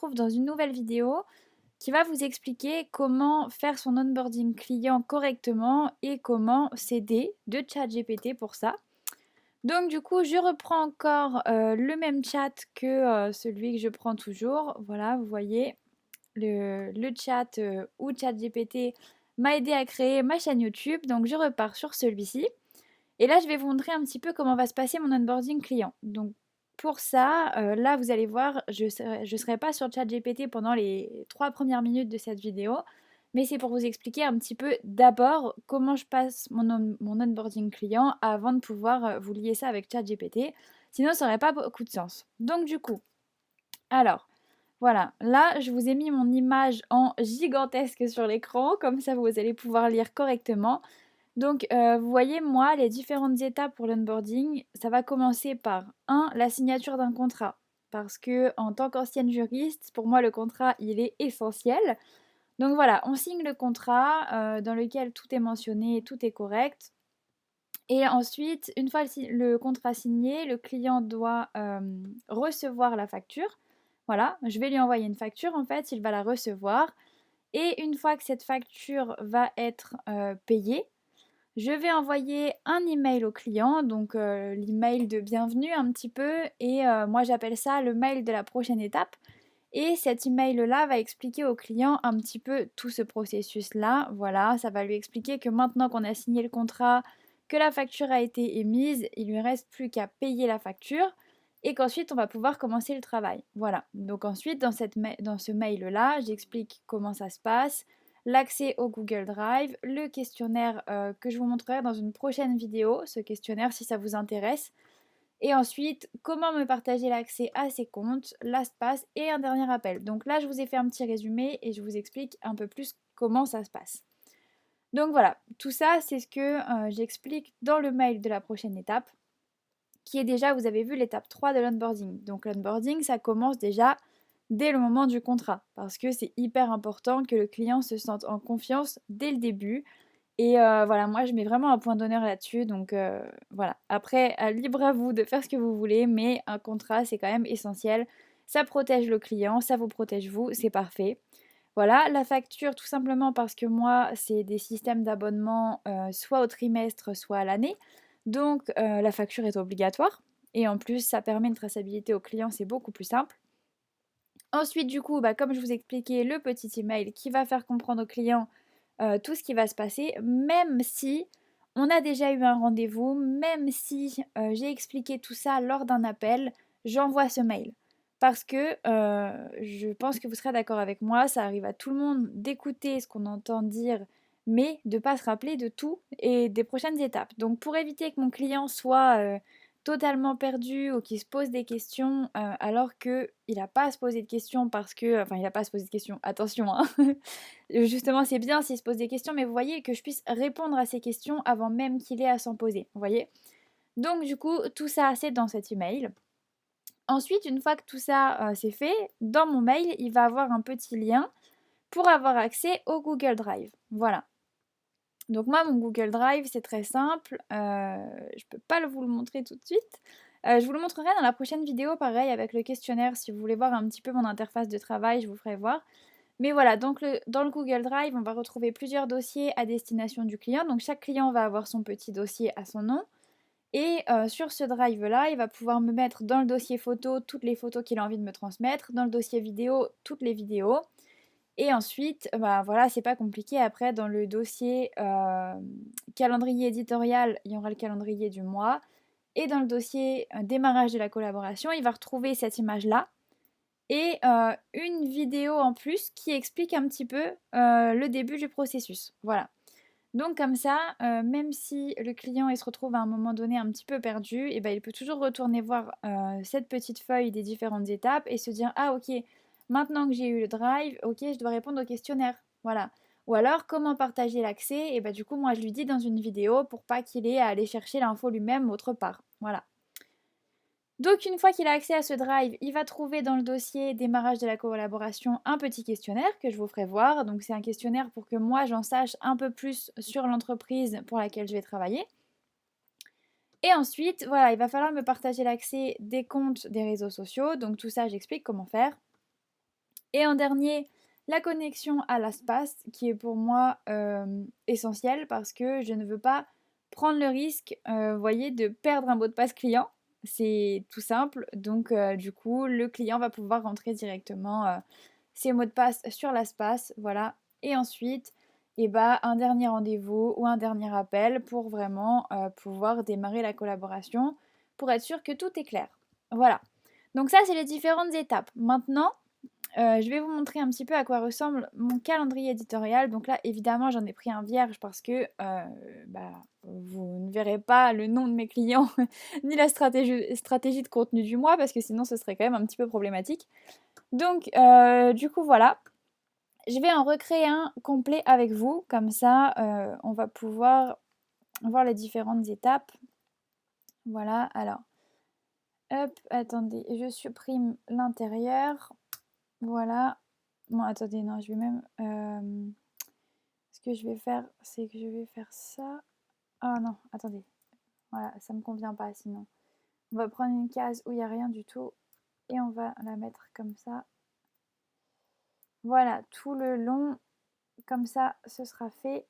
retrouve dans une nouvelle vidéo qui va vous expliquer comment faire son onboarding client correctement et comment s'aider de ChatGPT pour ça. Donc du coup, je reprends encore le même chat que celui que je prends toujours. Voilà, vous voyez, le chat où ChatGPT m'a aidé à créer ma chaîne YouTube. Donc je repars sur celui-ci. Et là, je vais vous montrer un petit peu comment va se passer mon onboarding client. Donc pour ça, là, vous allez voir, je ne serai pas sur ChatGPT pendant les 3 premières minutes de cette vidéo, mais c'est pour vous expliquer un petit peu d'abord comment je passe mon onboarding client avant de pouvoir vous lier ça avec ChatGPT. Sinon, ça n'aurait pas beaucoup de sens. Donc du coup, alors, voilà, là, je vous ai mis mon image en gigantesque sur l'écran, comme ça vous allez pouvoir lire correctement. Donc, vous voyez, moi, les différentes étapes pour l'onboarding, ça va commencer par la signature d'un contrat. Parce que en tant qu'ancienne juriste, pour moi, le contrat, il est essentiel. Donc voilà, on signe le contrat dans lequel tout est mentionné, tout est correct. Et ensuite, une fois le contrat signé, le client doit recevoir la facture. Voilà, je vais lui envoyer une facture, en fait, il va la recevoir. Et une fois que cette facture va être payée, je vais envoyer un email au client, donc l'email de bienvenue un petit peu, et moi j'appelle ça le mail de la prochaine étape. Et cet email-là va expliquer au client un petit peu tout ce processus-là. Voilà, ça va lui expliquer que maintenant qu'on a signé le contrat, que la facture a été émise, il lui reste plus qu'à payer la facture et qu'ensuite on va pouvoir commencer le travail. Voilà, donc ensuite dans ce mail-là, j'explique comment ça se passe, l'accès au Google Drive, le questionnaire que je vous montrerai dans une prochaine vidéo, ce questionnaire si ça vous intéresse. Et ensuite, comment me partager l'accès à ces comptes, LastPass et un dernier appel. Donc là, je vous ai fait un petit résumé et je vous explique un peu plus comment ça se passe. Donc voilà, tout ça, c'est ce que j'explique dans le mail de la prochaine étape, qui est déjà, vous avez vu, l'étape 3 de l'onboarding. Donc l'onboarding, ça commence déjà dès le moment du contrat, parce que c'est hyper important que le client se sente en confiance dès le début. Et voilà, moi je mets vraiment un point d'honneur là-dessus, donc voilà. Après, libre à vous de faire ce que vous voulez, mais un contrat, c'est quand même essentiel. Ça protège le client, ça vous protège vous, c'est parfait. Voilà, la facture, tout simplement parce que moi, c'est des systèmes d'abonnement soit au trimestre, soit à l'année. Donc la facture est obligatoire. Et en plus, ça permet une traçabilité au client, c'est beaucoup plus simple. Ensuite, du coup, bah, comme je vous expliquais, le petit email qui va faire comprendre au client tout ce qui va se passer, même si on a déjà eu un rendez-vous, même si j'ai expliqué tout ça lors d'un appel, j'envoie ce mail. Parce que je pense que vous serez d'accord avec moi, ça arrive à tout le monde d'écouter ce qu'on entend dire, mais de ne pas se rappeler de tout et des prochaines étapes. Donc pour éviter que mon client soit totalement perdu ou qu'il se pose des questions alors qu'il n'a pas à se poser de questions parce que... Enfin, il n'a pas à se poser de questions, attention, hein. Justement, c'est bien s'il se pose des questions, mais vous voyez que je puisse répondre à ces questions avant même qu'il ait à s'en poser. Vous voyez? Donc du coup, tout ça, c'est dans cet email. Ensuite, une fois que tout ça c'est fait, dans mon mail, il va avoir un petit lien pour avoir accès au Google Drive. Voilà. Donc moi, mon Google Drive, c'est très simple. Je ne peux pas vous le montrer tout de suite. Je vous le montrerai dans la prochaine vidéo, pareil, avec le questionnaire. Si vous voulez voir un petit peu mon interface de travail, je vous ferai voir. Mais voilà, donc dans le Google Drive, on va retrouver plusieurs dossiers à destination du client. Donc chaque client va avoir son petit dossier à son nom. Et sur ce drive-là, il va pouvoir me mettre dans le dossier photo toutes les photos qu'il a envie de me transmettre, dans le dossier vidéo toutes les vidéos. Et ensuite, bah, voilà, c'est pas compliqué. Après, dans le dossier calendrier éditorial, il y aura le calendrier du mois. Et dans le dossier démarrage de la collaboration, il va retrouver cette image-là et une vidéo en plus qui explique un petit peu le début du processus. Voilà. Donc comme ça, même si le client il se retrouve à un moment donné un petit peu perdu, et ben, il peut toujours retourner voir cette petite feuille des différentes étapes et se dire ah ok, maintenant que j'ai eu le drive, ok, je dois répondre au questionnaire. Voilà. Ou alors comment partager l'accès, et ben du coup moi je lui dis dans une vidéo pour pas qu'il ait à aller chercher l'info lui-même autre part. Voilà. Donc une fois qu'il a accès à ce drive, il va trouver dans le dossier démarrage de la collaboration un petit questionnaire que je vous ferai voir. Donc c'est un questionnaire pour que moi j'en sache un peu plus sur l'entreprise pour laquelle je vais travailler. Et ensuite, voilà, il va falloir me partager l'accès des comptes des réseaux sociaux. Donc tout ça, j'explique comment faire. Et en dernier, la connexion à l'espace, qui est pour moi essentielle parce que je ne veux pas prendre le risque, voyez, de perdre un mot de passe client. C'est tout simple, donc du coup, le client va pouvoir rentrer directement ses mots de passe sur l'espace, voilà. Et ensuite, et bah, un dernier rendez-vous ou un dernier appel pour vraiment pouvoir démarrer la collaboration, pour être sûr que tout est clair. Voilà. Donc ça, c'est les différentes étapes. Maintenant, je vais vous montrer un petit peu à quoi ressemble mon calendrier éditorial. Donc là, évidemment, j'en ai pris un vierge parce que bah, vous ne verrez pas le nom de mes clients ni la stratégie de contenu du mois parce que sinon ce serait quand même un petit peu problématique. Donc, du coup, voilà. Je vais en recréer un complet avec vous. Comme ça, on va pouvoir voir les différentes étapes. Voilà, alors. Hop, attendez, je supprime l'intérieur. Voilà. Bon, attendez, non, je vais même... ce que je vais faire, c'est que je vais faire ça. Ah non, attendez. Voilà, ça me convient pas sinon. On va prendre une case où il n'y a rien du tout et on va la mettre comme ça. Voilà, tout le long, comme ça, ce sera fait.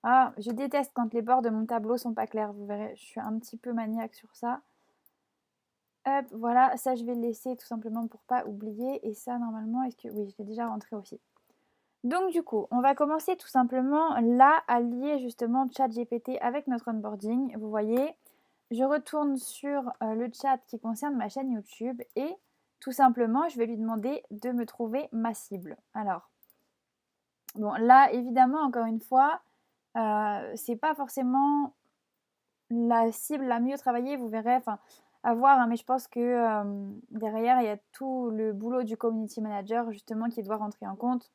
Ah, je déteste quand les bords de mon tableau sont pas clairs, vous verrez, je suis un petit peu maniaque sur ça. Hop, voilà, ça je vais le laisser tout simplement pour pas oublier. Et ça, normalement, est-ce que... Oui, je l'ai déjà rentré aussi. Donc du coup, on va commencer tout simplement là à lier justement ChatGPT avec notre onboarding. Vous voyez, je retourne sur le chat qui concerne ma chaîne YouTube et tout simplement, je vais lui demander de me trouver ma cible. Alors, bon, là, évidemment, encore une fois, c'est pas forcément la cible la mieux travaillée, vous verrez, enfin, à voir, hein, mais je pense que derrière, il y a tout le boulot du community manager justement qui doit rentrer en compte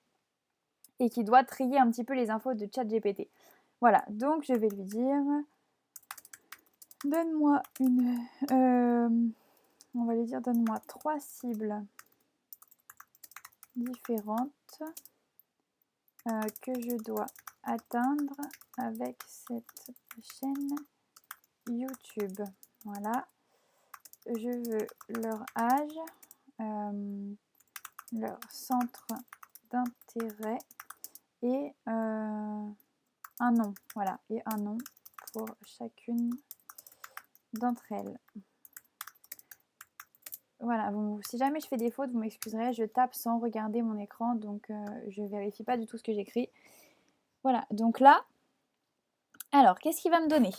et qui doit trier un petit peu les infos de ChatGPT. Voilà, donc je vais lui dire, donne-moi une... on va lui dire, donne-moi 3 cibles différentes que je dois atteindre avec cette chaîne YouTube. Voilà, je veux leur âge, leur centre d'intérêt et un nom. Voilà, et un nom pour chacune d'entre elles. Voilà, bon, si jamais je fais des fautes, vous m'excuserez, je tape sans regarder mon écran, donc je vérifie pas du tout ce que j'écris. Voilà, donc là, alors, qu'est-ce qu'il va me donner?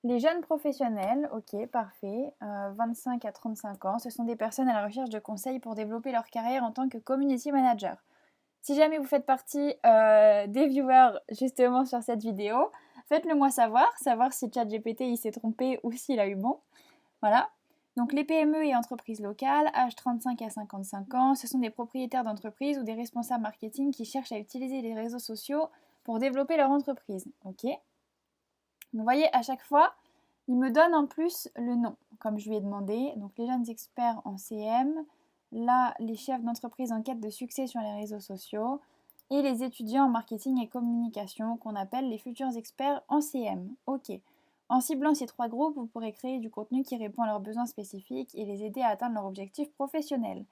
Les jeunes professionnels, ok, parfait, 25 à 35 ans, ce sont des personnes à la recherche de conseils pour développer leur carrière en tant que community manager. Si jamais vous faites partie des viewers justement sur cette vidéo, faites-le moi savoir si ChatGPT il s'est trompé ou s'il a eu bon. Voilà. Donc les PME et entreprises locales, âge 35 à 55 ans, ce sont des propriétaires d'entreprises ou des responsables marketing qui cherchent à utiliser les réseaux sociaux pour développer leur entreprise. Ok. Vous voyez, à chaque fois, il me donne en plus le nom, comme je lui ai demandé. Donc les jeunes experts en CM, là, les chefs d'entreprise en quête de succès sur les réseaux sociaux, et les étudiants en marketing et communication, qu'on appelle les futurs experts en CM. Ok. En ciblant ces 3 groupes, vous pourrez créer du contenu qui répond à leurs besoins spécifiques et les aider à atteindre leur objectif professionnel.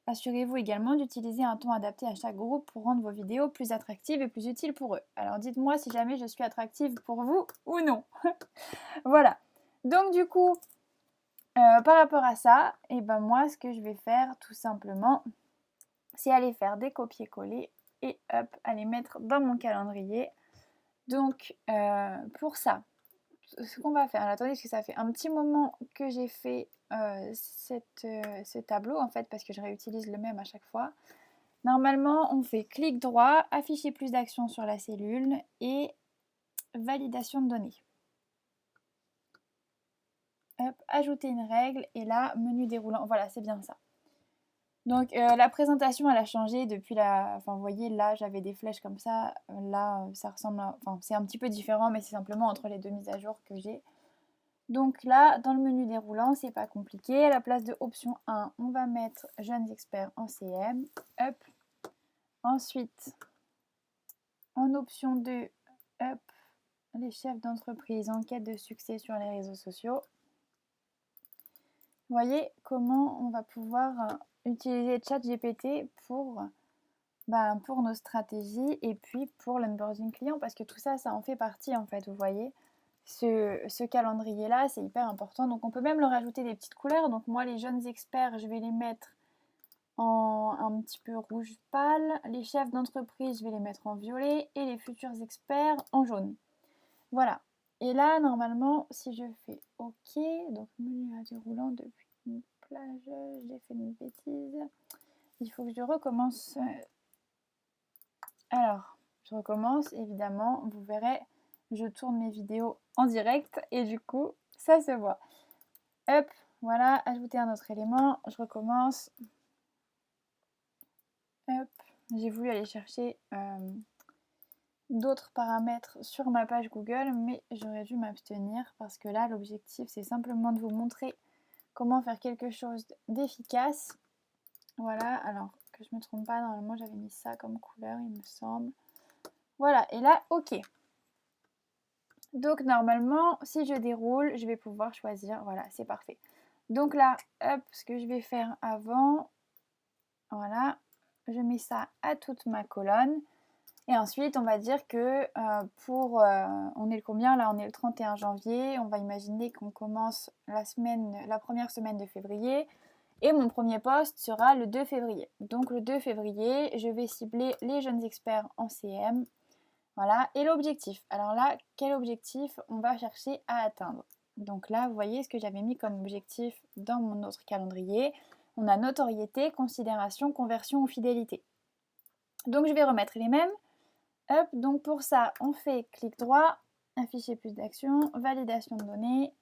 Assurez-vous également d'utiliser un ton adapté à chaque groupe pour rendre vos vidéos plus attractives et plus utiles pour eux. Alors dites-moi si jamais je suis attractive pour vous ou non. Voilà. Donc du coup, par rapport à ça, et ben moi ce que je vais faire tout simplement, c'est aller faire des copier-coller et hop, aller mettre dans mon calendrier. Donc pour ça, ce qu'on va faire, alors, attendez parce que ça fait un petit moment que j'ai fait ce tableau en fait parce que je réutilise le même à chaque fois. Normalement on fait clic droit, afficher plus d'actions sur la cellule et validation de données. Hop, ajouter une règle et là menu déroulant, voilà c'est bien ça. Donc la présentation elle a changé depuis la... Enfin vous voyez là j'avais des flèches comme ça, là ça ressemble à... Enfin c'est un petit peu différent mais c'est simplement entre les 2 mises à jour que j'ai. Donc là dans le menu déroulant c'est pas compliqué, à la place de option 1 on va mettre jeunes experts en CM, hop. Ensuite en option 2, hop, les chefs d'entreprise en quête de succès sur les réseaux sociaux. voyez comment on va pouvoir utiliser ChatGPT pour nos stratégies et puis pour l'onboarding client, parce que tout ça, ça en fait partie en fait, vous voyez. Ce calendrier-là, c'est hyper important. Donc on peut même leur ajouter des petites couleurs. Donc moi, les jeunes experts, je vais les mettre en un petit peu rouge pâle. Les chefs d'entreprise, je vais les mettre en violet. Et les futurs experts en jaune. Voilà. Et là, normalement, si je fais OK, donc menu à déroulant depuis une plage, j'ai fait une bêtise. Il faut que je recommence. Alors, je recommence, évidemment. Vous verrez, je tourne mes vidéos en direct et du coup, ça se voit. Hop, voilà, ajouter un autre élément. Je recommence. Hop, j'ai voulu aller chercher d'autres paramètres sur ma page Google, mais j'aurais dû m'abstenir parce que là, l'objectif, c'est simplement de vous montrer comment faire quelque chose d'efficace. Voilà, alors que je me trompe pas, normalement, j'avais mis ça comme couleur, il me semble. Voilà, et là, OK. Donc, normalement, si je déroule, je vais pouvoir choisir. Voilà, c'est parfait. Donc là, hop, ce que je vais faire avant, voilà, je mets ça à toute ma colonne. Et ensuite, on va dire que on est le combien là? On est le 31 janvier. On va imaginer qu'on commence la première semaine de février. Et mon premier post sera le 2 février. Donc le 2 février, je vais cibler les jeunes experts en CM. Voilà. Et l'objectif. Alors là, quel objectif on va chercher à atteindre? Donc là, vous voyez ce que j'avais mis comme objectif dans mon autre calendrier. On a notoriété, considération, conversion ou fidélité. Donc je vais remettre les mêmes. Hop, donc pour ça, on fait clic droit, afficher plus d'actions, validation de données.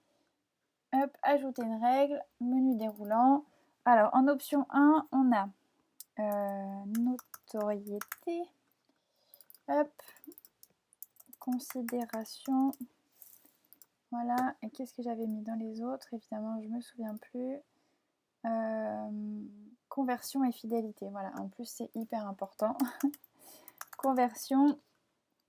Hop, ajouter une règle, menu déroulant. Alors en option 1, on a notoriété. Hop, considération. Voilà, et qu'est-ce que j'avais mis dans les autres? Évidemment, je ne me souviens plus. Conversion et fidélité. Voilà, en plus, c'est hyper important. Conversion.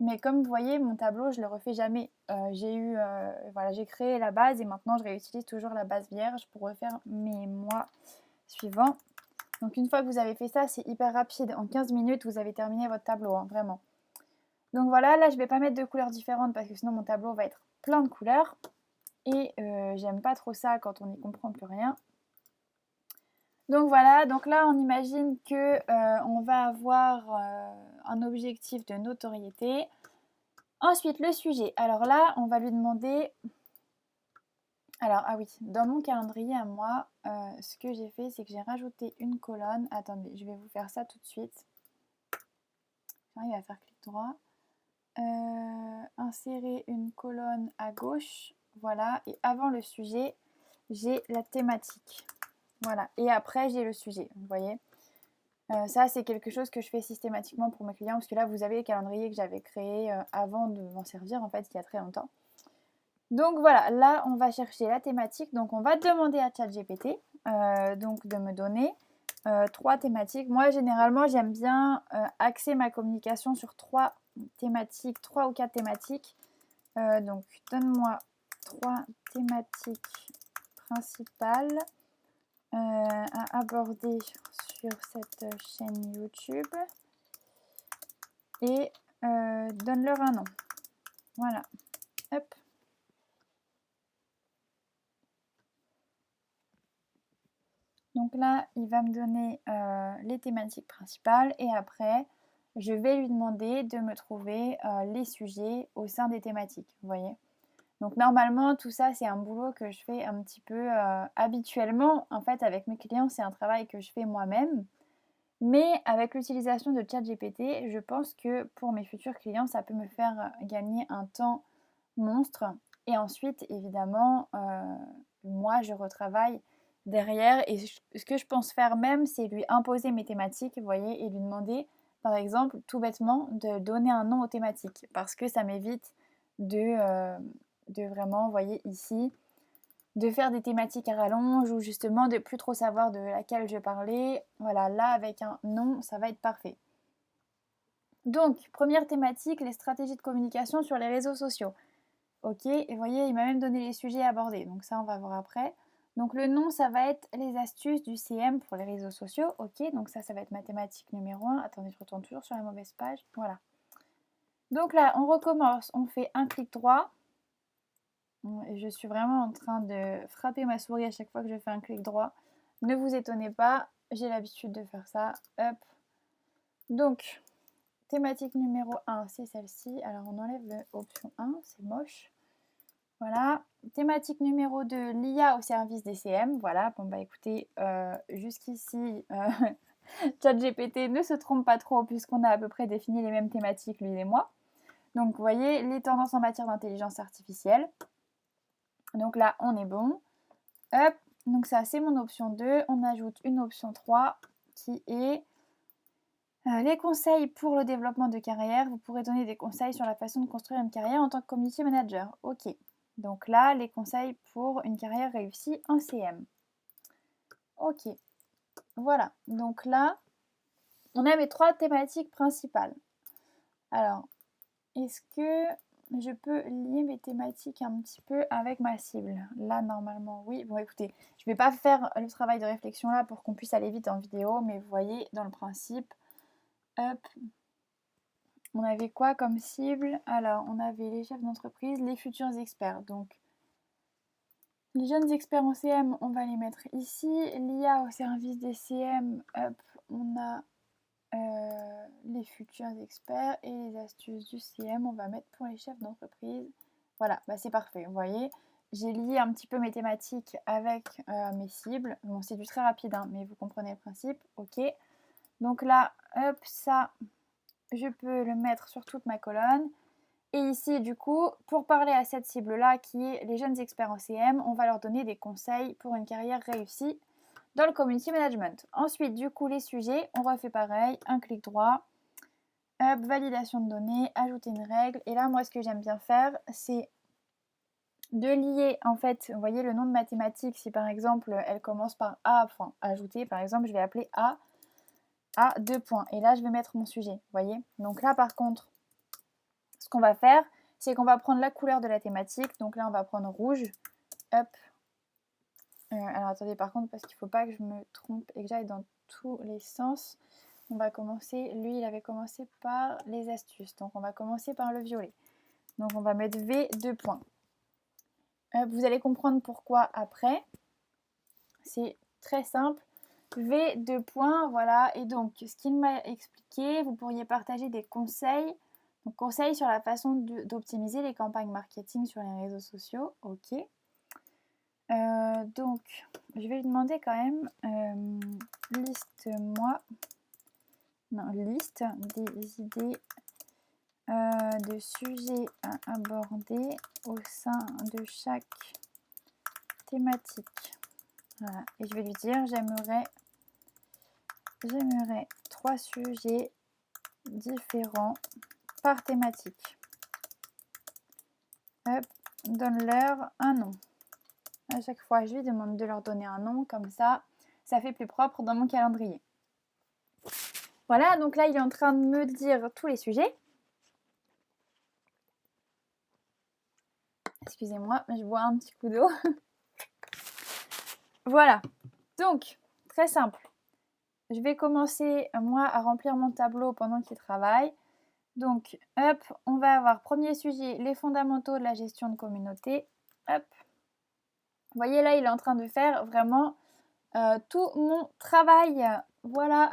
Mais comme vous voyez, mon tableau, je ne le refais jamais. J'ai créé la base et maintenant, je réutilise toujours la base vierge pour refaire mes mois suivants. Donc, une fois que vous avez fait ça, c'est hyper rapide. En 15 minutes, vous avez terminé votre tableau, hein, vraiment. Donc voilà, là, je ne vais pas mettre de couleurs différentes parce que sinon, mon tableau va être plein de couleurs. Et j'aime pas trop ça quand on n'y comprend plus rien. Donc voilà, donc là, on imagine que on va avoir un objectif de notoriété. Ensuite, le sujet. Alors là, on va lui demander... Alors, ah oui, dans mon calendrier à moi, ce que j'ai fait, c'est que j'ai rajouté une colonne. Attendez, je vais vous faire ça tout de suite. J'arrive à faire clic droit. Insérer une colonne à gauche. Voilà, et avant le sujet, j'ai la thématique. Voilà, et après, j'ai le sujet, vous voyez. Ça, c'est quelque chose que je fais systématiquement pour mes clients, parce que là, vous avez le calendrier que j'avais créé avant de m'en servir, en fait, il y a très longtemps. Donc voilà, là, on va chercher la thématique. Donc, on va demander à ChatGPT donc de me donner 3 thématiques. Moi, généralement, j'aime bien axer ma communication sur 3 thématiques, 3 ou 4 thématiques. Donc, donne-moi 3 thématiques principales à aborder sur cette chaîne YouTube et donne-leur un nom. Voilà, hop. Donc là, il va me donner les thématiques principales et après, je vais lui demander de me trouver les sujets au sein des thématiques, vous voyez. Donc normalement, tout ça, c'est un boulot que je fais un petit peu habituellement. En fait, avec mes clients, c'est un travail que je fais moi-même. Mais avec l'utilisation de ChatGPT, je pense que pour mes futurs clients, ça peut me faire gagner un temps monstre. Et ensuite, évidemment, moi, je retravaille derrière. Et ce que je pense faire même, c'est lui imposer mes thématiques, vous voyez, et lui demander, par exemple, tout bêtement, de donner un nom aux thématiques. Parce que ça m'évite de vraiment, vous voyez, ici, de faire des thématiques à rallonge ou justement de plus trop savoir de laquelle je parlais. Voilà, là, avec un nom, ça va être parfait. Donc, première thématique, les stratégies de communication sur les réseaux sociaux. Ok, et vous voyez, il m'a même donné les sujets abordés, donc ça, on va voir après. Donc le nom, ça va être les astuces du CM pour les réseaux sociaux. Ok, donc ça va être mathématique numéro 1. Attendez, je retourne toujours sur la mauvaise page. Voilà. Donc là, on recommence. On fait un clic droit. Et je suis vraiment en train de frapper ma souris à chaque fois que je fais un clic droit. Ne vous étonnez pas, j'ai l'habitude de faire ça. Hop. Donc, thématique numéro 1, c'est celle-ci. Alors, on enlève l'option 1, c'est moche. Voilà. Thématique numéro 2, l'IA au service des CM. Voilà. Bon, bah écoutez, jusqu'ici, ChatGPT ne se trompe pas trop puisqu'on a à peu près défini les mêmes thématiques, lui et moi. Donc, vous voyez, les tendances en matière d'intelligence artificielle. Donc là, on est bon. Hop. Donc ça, c'est mon option 2. On ajoute une option 3 qui est les conseils pour le développement de carrière. Vous pourrez donner des conseils sur la façon de construire une carrière en tant que community manager. Ok. Donc là, les conseils pour une carrière réussie en CM. Ok. Voilà. Donc là, on a mes 3 thématiques principales. Alors, est-ce que je peux lier mes thématiques un petit peu avec ma cible? Là, normalement, oui. Bon, écoutez, je ne vais pas faire le travail de réflexion là pour qu'on puisse aller vite en vidéo, mais vous voyez, dans le principe, hop, on avait quoi comme cible? Alors, on avait les chefs d'entreprise, les futurs experts. Donc, les jeunes experts en CM, on va les mettre ici. L'IA au service des CM, hop, on a les futurs experts et les astuces du CM, on va mettre pour les chefs d'entreprise. Voilà, bah c'est parfait, vous voyez. J'ai lié un petit peu mes thématiques avec mes cibles. Bon, c'est du très rapide, hein, mais vous comprenez le principe. Ok. Donc là, hop, ça, je peux le mettre sur toute ma colonne. Et ici, du coup, pour parler à cette cible-là, qui est les jeunes experts en CM, on va leur donner des conseils pour une carrière réussie dans le community management. Ensuite, du coup, les sujets, on refait pareil, un clic droit, hop, validation de données, ajouter une règle. Et là, moi, ce que j'aime bien faire, c'est de lier, en fait, vous voyez le nom de mathématiques, si par exemple, elle commence par A, enfin, ajouter, par exemple, je vais appeler A, 2 points. Et là, je vais mettre mon sujet, vous voyez. Donc là, par contre, ce qu'on va faire, c'est qu'on va prendre la couleur de la thématique. Donc là, on va prendre rouge, hop. Alors attendez, par contre, parce qu'il ne faut pas que je me trompe et que j'aille dans tous les sens. On va commencer, lui il avait commencé par les astuces, donc on va commencer par le violet. Donc on va mettre V 2 points. Vous allez comprendre pourquoi après. C'est très simple. V 2 points, voilà. Et donc ce qu'il m'a expliqué, vous pourriez partager des conseils. Donc conseils sur la façon d'optimiser les campagnes marketing sur les réseaux sociaux. Ok. Donc je vais lui demander quand même liste-moi. Non, liste des idées de sujets à aborder au sein de chaque thématique. Voilà. Et je vais lui dire, j'aimerais 3 sujets différents par thématique. Hop, donne-leur un nom. À chaque fois, je lui demande de leur donner un nom, comme ça fait plus propre dans mon calendrier. Voilà, donc là, il est en train de me dire tous les sujets. Excusez-moi, je bois un petit coup d'eau. Voilà, donc, très simple. Je vais commencer, moi, à remplir mon tableau pendant qu'il travaille. Donc, hop, on va avoir premier sujet, les fondamentaux de la gestion de communauté. Hop. Vous voyez, là, il est en train de faire vraiment tout mon travail. Voilà.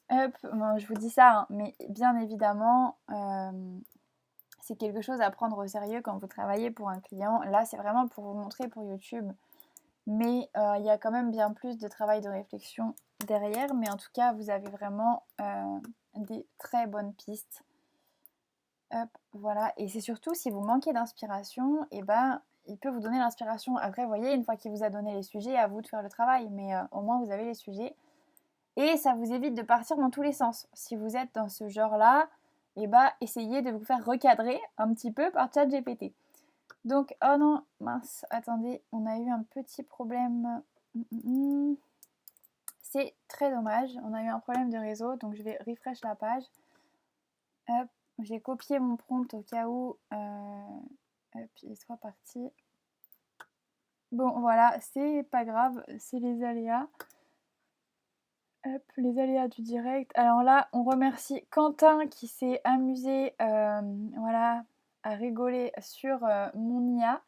Hop, bon, je vous dis ça, hein, mais bien évidemment, c'est quelque chose à prendre au sérieux quand vous travaillez pour un client. Là, c'est vraiment pour vous montrer pour YouTube. Mais il y a quand même bien plus de travail de réflexion derrière. Mais en tout cas, vous avez vraiment des très bonnes pistes. Hop, voilà. Et c'est surtout si vous manquez d'inspiration, et ben, il peut vous donner l'inspiration. Après, vous voyez, une fois qu'il vous a donné les sujets, à vous de faire le travail. Mais au moins, vous avez les sujets. Et ça vous évite de partir dans tous les sens. Si vous êtes dans ce genre-là, et ben, essayez de vous faire recadrer un petit peu par ChatGPT. Donc, oh non, mince, attendez, on a eu un petit problème. C'est très dommage, on a eu un problème de réseau, donc je vais refresh la page. Hop, j'ai copié mon prompt au cas où hop, il soit parti. Bon, voilà, c'est pas grave, c'est les aléas. Hop, les aléas du direct. Alors là, on remercie Quentin qui s'est amusé, voilà, à rigoler sur, mon IA.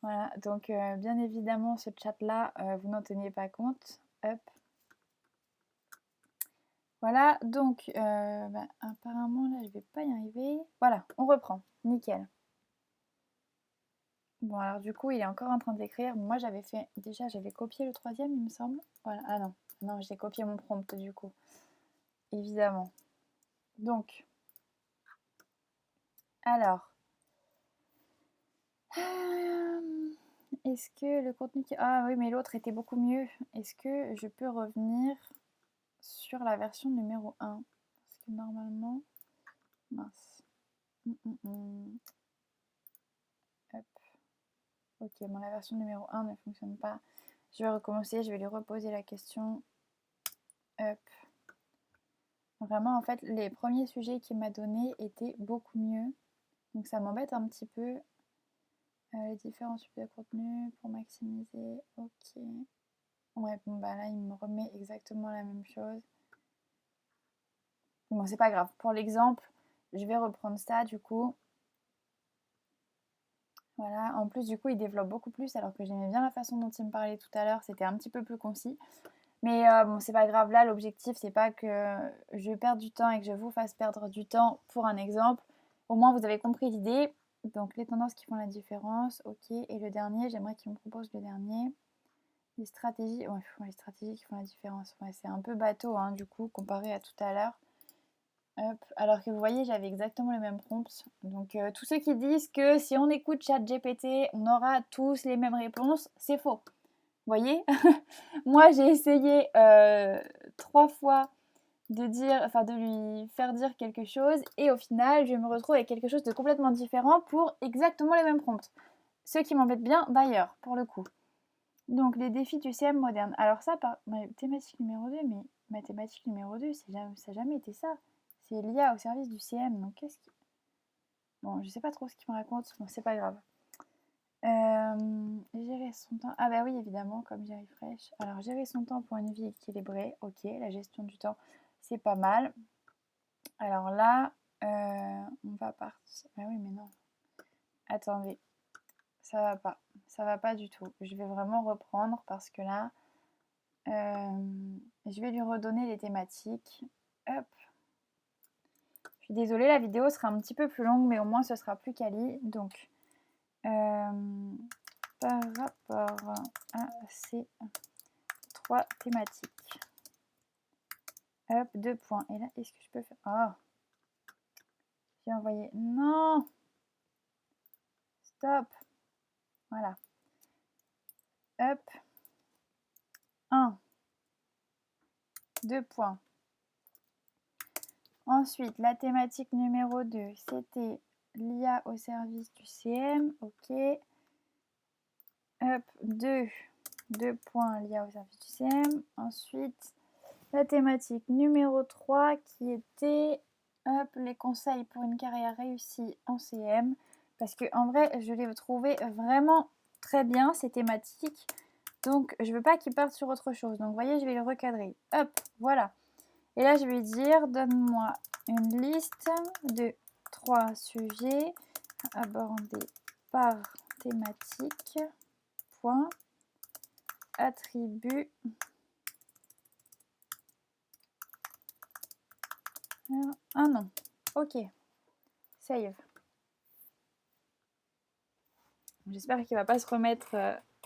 Voilà, donc bien évidemment, ce chat-là, vous n'en teniez pas compte. Hop. Voilà, donc bah, apparemment, là, je vais pas y arriver. Voilà, on reprend. Nickel. Bon, alors du coup, il est encore en train d'écrire. Moi, j'avais fait... Déjà, j'avais copié le troisième, il me semble. Voilà, ah non. Non, j'ai copié mon prompt, du coup. Évidemment. Donc, alors... Est-ce que le contenu... Ah oui, mais l'autre était beaucoup mieux. Est-ce que je peux revenir sur la version numéro 1? Parce que normalement... Mince. Hop. Ok, bon, la version numéro 1 ne fonctionne pas. Je vais recommencer, je vais lui reposer la question. Hop. Vraiment, en fait, les premiers sujets qu'il m'a donnés étaient beaucoup mieux. Donc ça m'embête un petit peu. Les différents types de contenu pour maximiser. Ok. Ouais, bon, bah là, il me remet exactement la même chose. Bon, c'est pas grave. Pour l'exemple, je vais reprendre ça, du coup. Voilà. En plus, du coup, il développe beaucoup plus, alors que j'aimais bien la façon dont il me parlait tout à l'heure. C'était un petit peu plus concis. Mais bon, c'est pas grave. Là, l'objectif, c'est pas que je perde du temps et que je vous fasse perdre du temps pour un exemple. Au moins, vous avez compris l'idée. Donc, les tendances qui font la différence. Ok. Et le dernier, j'aimerais qu'il me propose le dernier. Les stratégies. Ouais, les stratégies qui font la différence. Ouais, c'est un peu bateau, hein, du coup, comparé à tout à l'heure. Hop. Alors que vous voyez, j'avais exactement les mêmes prompts. Donc, tous ceux qui disent que si on écoute ChatGPT, on aura tous les mêmes réponses, c'est faux. Vous voyez? Moi, j'ai essayé 3 fois de lui faire dire quelque chose et au final, je me retrouve avec quelque chose de complètement différent pour exactement les mêmes prompts. Ce qui m'embête bien d'ailleurs, pour le coup. Donc, les défis du CM moderne. Alors ça, ma thématique numéro 2, mais ma thématique numéro 2, ça n'a jamais été ça. C'est l'IA au service du CM. Donc, qu'est-ce qui... Bon, je sais pas trop ce qu'il me raconte. Bon, c'est pas grave. Gérer son temps. Ah bah oui, évidemment, comme j'ai refresh. Alors, gérer son temps pour une vie équilibrée. Ok, la gestion du temps, c'est pas mal. Alors là, on va partir. Ah oui, mais non. Attendez, ça va pas. Ça va pas du tout. Je vais vraiment reprendre parce que là, je vais lui redonner les thématiques. Hop. Je suis désolée, la vidéo sera un petit peu plus longue, mais au moins ce sera plus quali. Donc, par rapport à ces 3 thématiques. Hop, 2 points. Et là, est-ce que je peux faire... Oh, j'ai envoyé... Non. Stop. Voilà. Hop. 1. 2 points. Ensuite, la thématique numéro 2, c'était l'IA au service du CM. Ok. Hop, 2 points, l'IA au service du CM. Ensuite, la thématique numéro 3 qui était hop, les conseils pour une carrière réussie en CM. Parce que en vrai, je l'ai trouvé vraiment très bien ces thématiques. Donc, je veux pas qu'il parte sur autre chose. Donc, vous voyez, je vais le recadrer. Hop, voilà. Et là, je vais dire, donne-moi une liste de 3 sujets abordés par thématique. Point. Attribut. Ah non. Ok. Save. J'espère qu'il va pas se remettre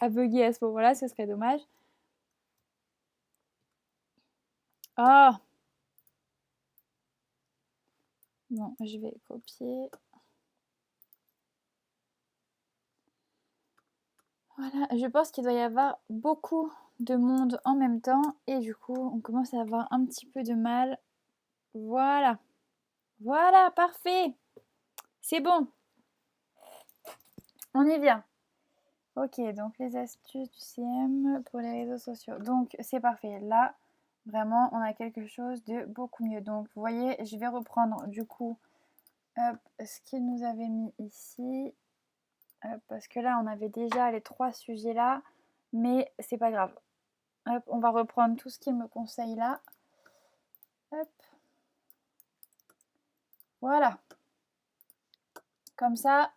à bugger à ce moment-là, ce serait dommage. Ah. Bon, je vais copier. Voilà, je pense qu'il doit y avoir beaucoup de monde en même temps et du coup, on commence à avoir un petit peu de mal. Voilà. Voilà, parfait. C'est bon. On y vient. Ok, donc les astuces du CM pour les réseaux sociaux. Donc, c'est parfait. Là, vraiment, on a quelque chose de beaucoup mieux. Donc, vous voyez, je vais reprendre du coup hop, ce qu'il nous avait mis ici. Parce que là, on avait déjà les 3 sujets là, mais c'est pas grave. Hop, on va reprendre tout ce qu'il me conseille là. Hop. Voilà. Comme ça,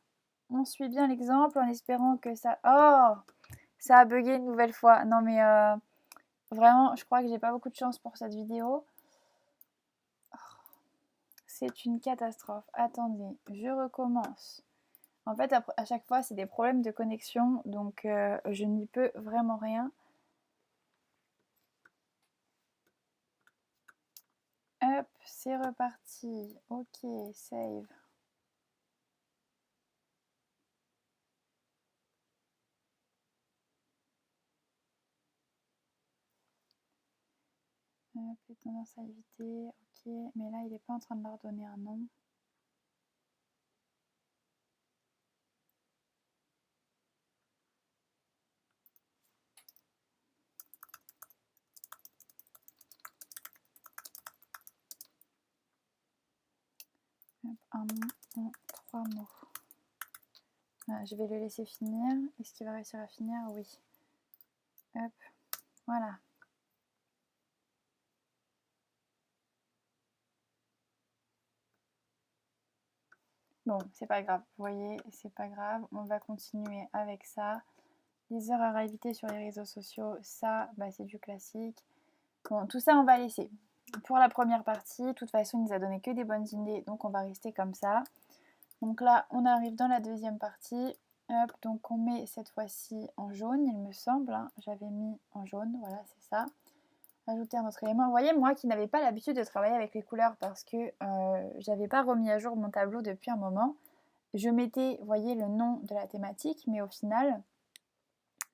on suit bien l'exemple en espérant que ça... Oh! Ça a bugué une nouvelle fois. Non mais vraiment, je crois que j'ai pas beaucoup de chance pour cette vidéo. C'est une catastrophe. Attendez, je recommence. En fait, à chaque fois, c'est des problèmes de connexion, donc je n'y peux vraiment rien. Hop, c'est reparti. Ok, save. Hop, les tendances à éviter. Ok, mais là, il n'est pas en train de leur donner un nom. Hop, un mot en 3 mots. Je vais le laisser finir. Est-ce qu'il va réussir à finir? Oui. Hop, voilà. Bon, c'est pas grave, vous voyez, c'est pas grave. On va continuer avec ça. Les erreurs à éviter sur les réseaux sociaux, ça, bah, c'est du classique. Bon, tout ça, on va laisser. Pour la première partie, de toute façon, il nous a donné que des bonnes idées, donc on va rester comme ça. Donc là, on arrive dans la deuxième partie. Hop, donc on met cette fois-ci en jaune, il me semble. Hein. J'avais mis en jaune, voilà, c'est ça. Ajouter un autre élément. Vous voyez, moi qui n'avais pas l'habitude de travailler avec les couleurs parce que j'avais pas remis à jour mon tableau depuis un moment, je mettais, vous voyez, le nom de la thématique, mais au final,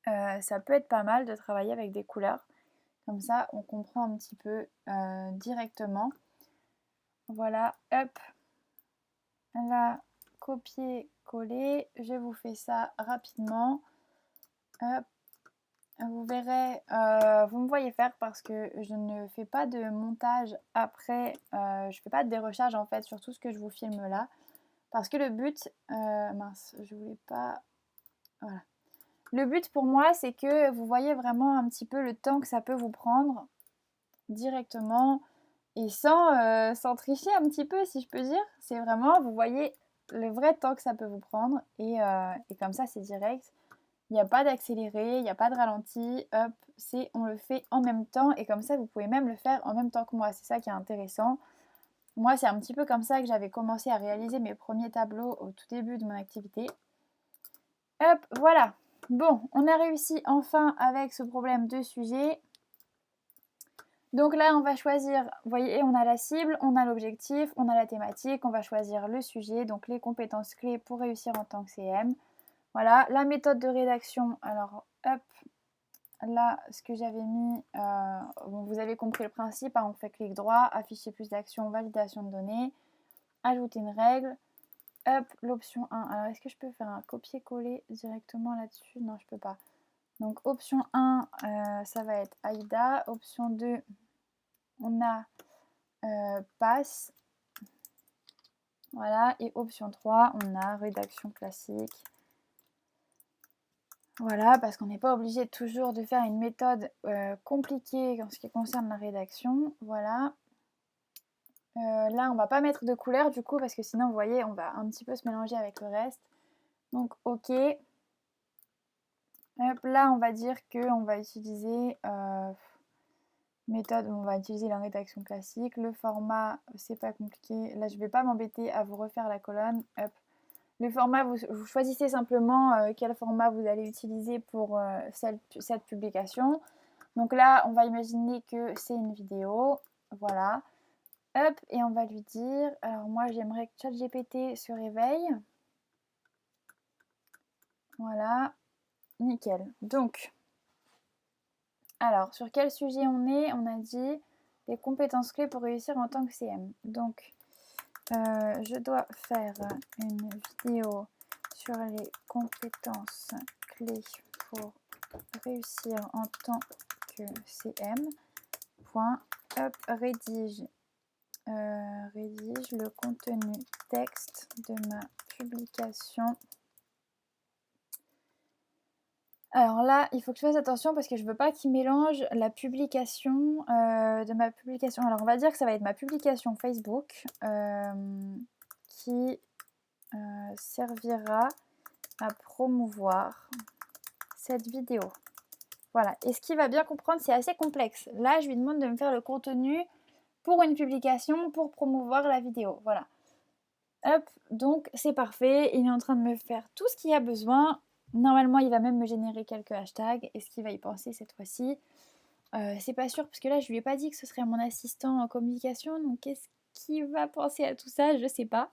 ça peut être pas mal de travailler avec des couleurs. Comme ça, on comprend un petit peu directement. Voilà, hop. Là, copier-coller. Je vous fais ça rapidement. Hop. Vous verrez, vous me voyez faire parce que je ne fais pas de montage après, je fais pas de dérochage en fait sur tout ce que je vous filme là. Parce que le but, mince, je voulais pas, voilà. Le but pour moi, c'est que vous voyez vraiment un petit peu le temps que ça peut vous prendre directement et sans tricher un petit peu, si je peux dire. C'est vraiment, vous voyez le vrai temps que ça peut vous prendre et comme ça, c'est direct. Il n'y a pas d'accéléré, il n'y a pas de ralenti, hop, on le fait en même temps et comme ça, vous pouvez même le faire en même temps que moi. C'est ça qui est intéressant. Moi, c'est un petit peu comme ça que j'avais commencé à réaliser mes premiers tableaux au tout début de mon activité. Hop, voilà. Bon, on a réussi enfin avec ce problème de sujet. Donc là, on va choisir, vous voyez, on a la cible, on a l'objectif, on a la thématique, on va choisir le sujet, donc les compétences clés pour réussir en tant que CM. Voilà, la méthode de rédaction, alors hop, là, ce que j'avais mis, bon, vous avez compris le principe, hein, on fait clic droit, afficher plus d'actions, validation de données, ajouter une règle, hop, l'option 1. Alors, est-ce que je peux faire un copier-coller directement là-dessus? Non, je peux pas. Donc, option 1, ça va être AIDA. Option 2, on a passe. Voilà. Et option 3, on a rédaction classique. Voilà, parce qu'on n'est pas obligé toujours de faire une méthode compliquée en ce qui concerne la rédaction. Voilà. Là, on va pas mettre de couleur du coup, parce que sinon, vous voyez, on va un petit peu se mélanger avec le reste. Donc, OK. Hop, là, on va dire qu'on va utiliser méthode, on va utiliser la rédaction classique. Le format, c'est pas compliqué. Là, je vais pas m'embêter à vous refaire la colonne. Hop. Le format, vous choisissez simplement quel format vous allez utiliser pour cette publication. Donc là, on va imaginer que c'est une vidéo. Voilà. Hop, et on va lui dire, alors moi, j'aimerais que ChatGPT se réveille. Voilà. Nickel. Donc, alors, sur quel sujet on est? On a dit les compétences clés pour réussir en tant que CM. Donc, je dois faire une vidéo sur les compétences clés pour réussir en tant que CM. Point. Hop, rédige le contenu texte de ma publication Alors là, il faut que je fasse attention parce que je veux pas qu'il mélange la publication de ma publication. Alors on va dire que ça va être ma publication Facebook qui servira à promouvoir cette vidéo. Voilà. Et ce qu'il va bien comprendre, c'est assez complexe. Là, je lui demande de me faire le contenu pour une publication, pour promouvoir la vidéo. Voilà. Hop, donc c'est parfait. Il est en train de me faire tout ce qu'il y a besoin. Normalement, il va même me générer quelques hashtags. Est-ce qu'il va y penser cette fois-ci? C'est pas sûr, parce que là, je lui ai pas dit que ce serait mon assistant en communication. Donc, qu'est-ce qu'il va penser à tout ça? Je sais pas.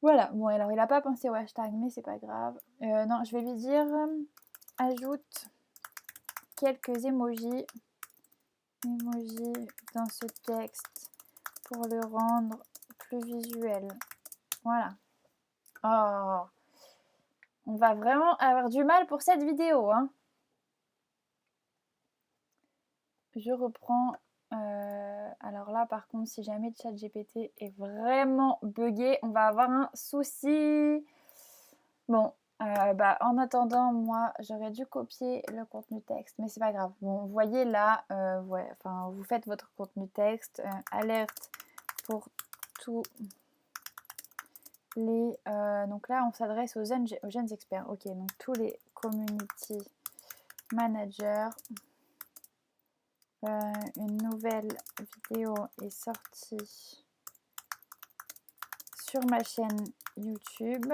Voilà. Bon, alors, il a pas pensé au hashtag, mais c'est pas grave. Non, je vais lui dire ajoute quelques emojis dans ce texte pour le rendre plus visuel. Voilà. Oh, on va vraiment avoir du mal pour cette vidéo, hein. Je reprends. Alors là, par contre, si jamais ChatGPT est vraiment buggé, on va avoir un souci. Bon, en attendant, moi, j'aurais dû copier le contenu texte, mais c'est pas grave. Bon, vous voyez là, ouais, enfin, vous faites votre contenu texte, alerte pour tous les... donc là, on s'adresse aux jeunes experts. Ok, donc tous les community managers. Une nouvelle vidéo est sortie sur ma chaîne YouTube.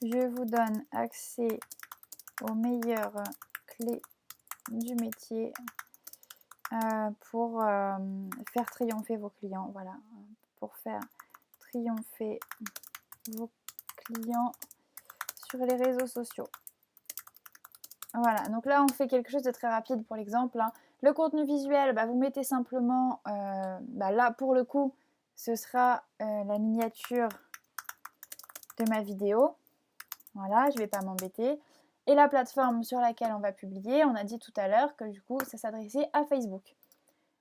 Je vous donne accès aux meilleures clés du métier pour faire triompher vos clients. Voilà, pour faire triompher vos clients sur les réseaux sociaux. Voilà, donc là on fait quelque chose de très rapide pour l'exemple, hein. Le contenu visuel, vous mettez simplement, là pour le coup, ce sera la miniature de ma vidéo. Voilà, je ne vais pas m'embêter. Et la plateforme sur laquelle on va publier, on a dit tout à l'heure que du coup ça s'adressait à Facebook.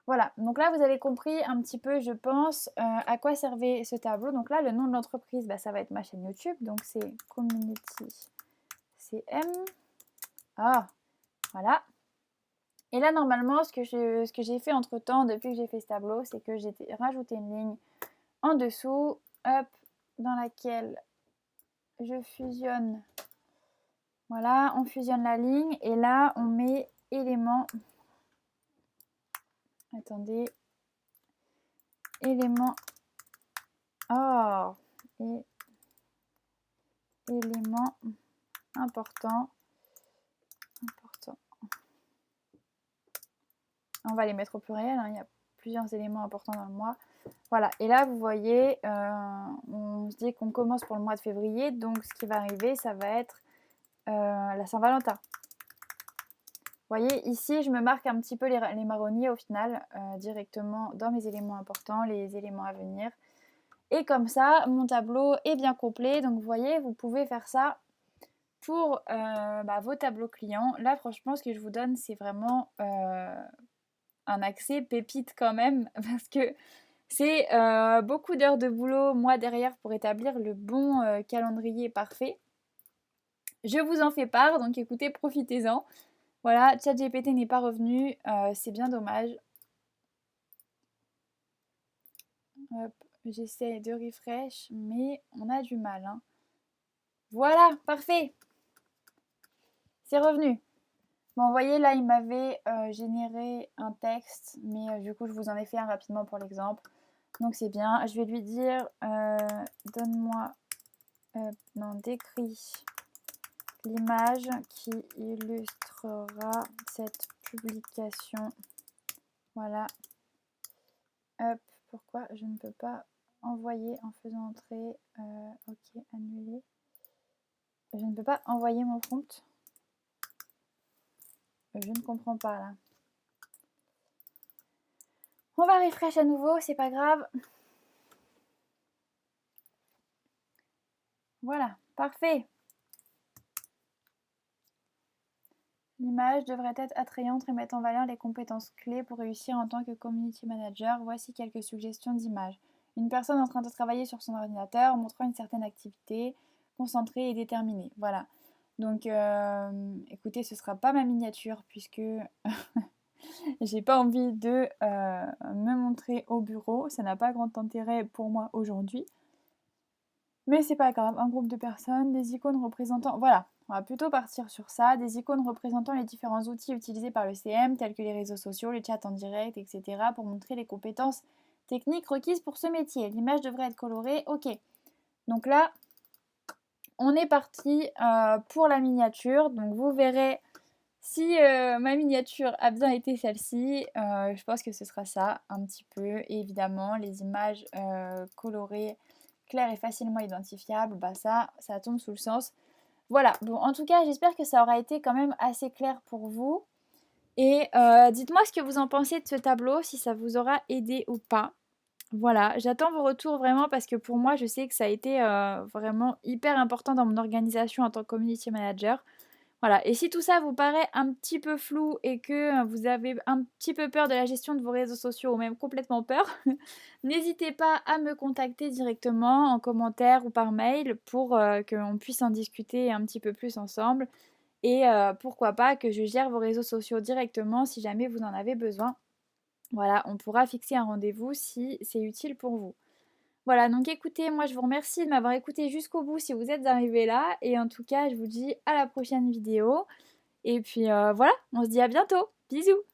Voilà, donc là vous avez compris un petit peu, je pense, à quoi servait ce tableau. Donc là, le nom de l'entreprise, ça va être ma chaîne YouTube, donc c'est Community CM. Ah, voilà. Et là, normalement, ce que j'ai fait entre-temps, depuis que j'ai fait ce tableau, c'est que j'ai rajouté une ligne en dessous, hop, dans laquelle je fusionne. Voilà, on fusionne la ligne et là, on met éléments. Attendez. Éléments. Oh, et éléments importants. On va les mettre au pluriel, hein, il y a plusieurs éléments importants dans le mois. Voilà, et là vous voyez, on se dit qu'on commence pour le mois de février, donc ce qui va arriver, ça va être la Saint-Valentin. Vous voyez, ici je me marque un petit peu les marronniers au final, directement dans mes éléments importants, les éléments à venir. Et comme ça, mon tableau est bien complet, donc vous voyez, vous pouvez faire ça pour vos tableaux clients. Là franchement, ce que je vous donne, c'est vraiment... un accès pépite quand même, parce que c'est beaucoup d'heures de boulot, moi derrière, pour établir le bon calendrier parfait. Je vous en fais part, donc écoutez, profitez-en. Voilà, ChatGPT n'est pas revenu, c'est bien dommage. Hop, j'essaie de refresh, mais on a du mal, hein. Voilà, parfait. C'est revenu. Bon, vous voyez, là, il m'avait généré un texte, mais du coup, je vous en ai fait un rapidement pour l'exemple. Donc, c'est bien. Je vais lui dire, donne-moi, décris l'image qui illustrera cette publication. Voilà. Hop, pourquoi je ne peux pas envoyer en faisant entrer... ok, annuler. Je ne peux pas envoyer mon prompt. Je ne comprends pas là. On va refresh à nouveau, c'est pas grave. Voilà, parfait. L'image devrait être attrayante et mettre en valeur les compétences clés pour réussir en tant que community manager. Voici quelques suggestions d'images. Une personne en train de travailler sur son ordinateur montrant une certaine activité, concentrée et déterminée. Voilà. Donc, écoutez, ce sera pas ma miniature puisque j'ai pas envie de me montrer au bureau. Ça n'a pas grand intérêt pour moi aujourd'hui. Mais c'est pas grave. Un groupe de personnes, des icônes représentant... Voilà, on va plutôt partir sur ça. Des icônes représentant les différents outils utilisés par le CM, tels que les réseaux sociaux, les chats en direct, etc. pour montrer les compétences techniques requises pour ce métier. L'image devrait être colorée. Ok. Donc là, on est parti pour la miniature. Donc vous verrez si ma miniature a bien été celle-ci. Je pense que ce sera ça un petit peu. Et évidemment, les images colorées, claires et facilement identifiables, bah ça tombe sous le sens. Voilà, bon en tout cas j'espère que ça aura été quand même assez clair pour vous. Et dites-moi ce que vous en pensez de ce tableau, si ça vous aura aidé ou pas. Voilà, j'attends vos retours vraiment parce que pour moi, je sais que ça a été vraiment hyper important dans mon organisation en tant que community manager. Voilà, et si tout ça vous paraît un petit peu flou et que vous avez un petit peu peur de la gestion de vos réseaux sociaux ou même complètement peur, n'hésitez pas à me contacter directement en commentaire ou par mail pour qu'on puisse en discuter un petit peu plus ensemble. Et pourquoi pas que je gère vos réseaux sociaux directement si jamais vous en avez besoin. Voilà, on pourra fixer un rendez-vous si c'est utile pour vous. Voilà, donc écoutez, moi je vous remercie de m'avoir écouté jusqu'au bout si vous êtes arrivés là. Et en tout cas, je vous dis à la prochaine vidéo. Et puis voilà, on se dit à bientôt. Bisous!